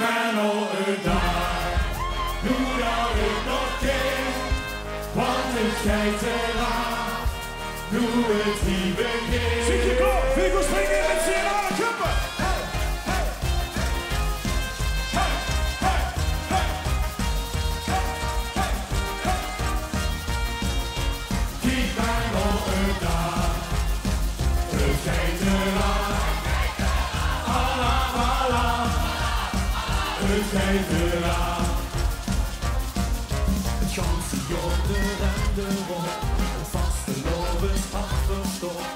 maar nog een dag, nu dat ik nog ken, want het schijnt eraan, nu het hier begint. Zit je klop, Viggo springen in met z'n allen kuppen. Kijk maar nog een dag, het schijnt eraan, Alaaf, Alaaf, het schijnt eraan. Het ganse jaar de rende rond, het vastelovend afverstopt.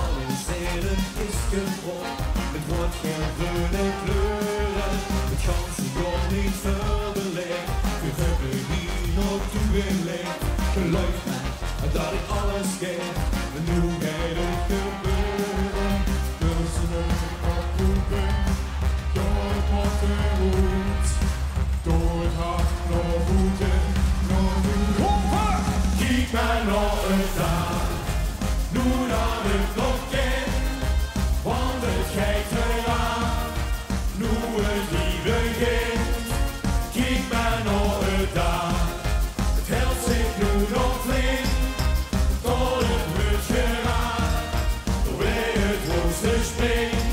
Alles in het is gebroken, het wordt geen groene kleuren. Het ganse jaar niet verbeleefd, we hebben hier nog toegelegd. Geloof mij dat ik alles geef, en nu gaat het gebeuren. Tussen oproepen, door het mottenhoed, door het hart nog voeten, nog voeten. Kijk maar nog een dag, nu dat ik nog ken, want het geeft eraan, nu het hier begint. Kijk maar nog een dag, het helpt zich nu nog flink, tot het mutsje raakt, doorheen het hoogste springt.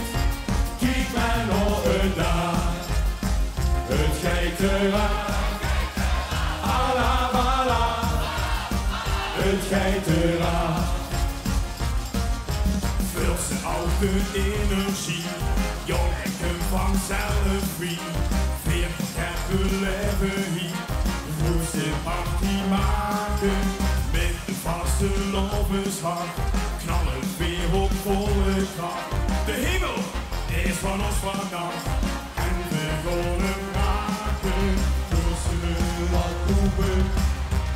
Kijk maar nog een dag, het geeft eraan, Alaaf, Alaaf, het geeft eraan. Vult ze oude energie, jouw lekker vanzelf wie. Weer het beleven hier, moest het party maken. Met een vastelovendshart, knallen weer op volle kracht. De hemel is van ons vannacht, en we gaan hem maken. Tussen wat roepen,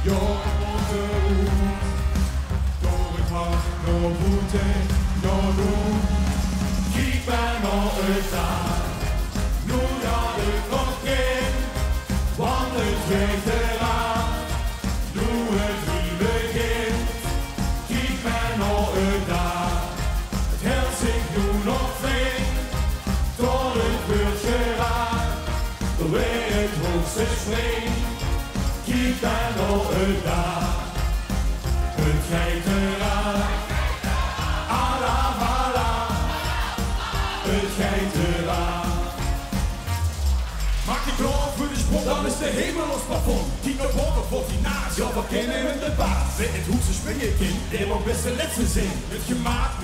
jouw mottenhoed, door het hart nog voeten, nog doen. Kijk maar nog een dag, nu dat ik nog ken, want het geeft eraan, nu het hier begint. Kijk maar nog een dag, het helpt zich nu nog flink, tot het beurtje raakt, doorheen het hoogste springt. Kijk maar nog een dag, het geeft eraan, Alaaf, Alaaf, het geeft eraan. Maak je klaar voor de sprong, dan is de hemel ons plafond. 10 op 100 voor die naast, ja we kennen met de baas. Weet het hoe ze springen kind, die wordt best de laatste zin. Met gemaakt,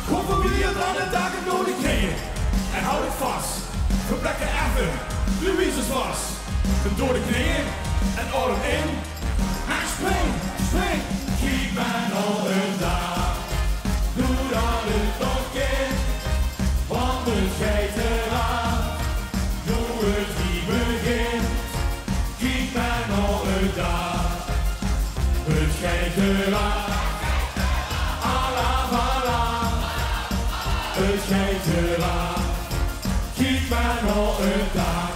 kom voor wie je dan de dagen nodig krijgen. En houd het vast, verbrekken even, Louise's was. En door de knieën, en adem in. En spring, spring. Kijk maar nog een dag, nu dat het nog ken, want het geeft eraan, nu het hier begint. Kijk maar nog een dag, het geeft eraan, Alaaf, Alaaf, het geeft eraan. Kijk maar nog een dag.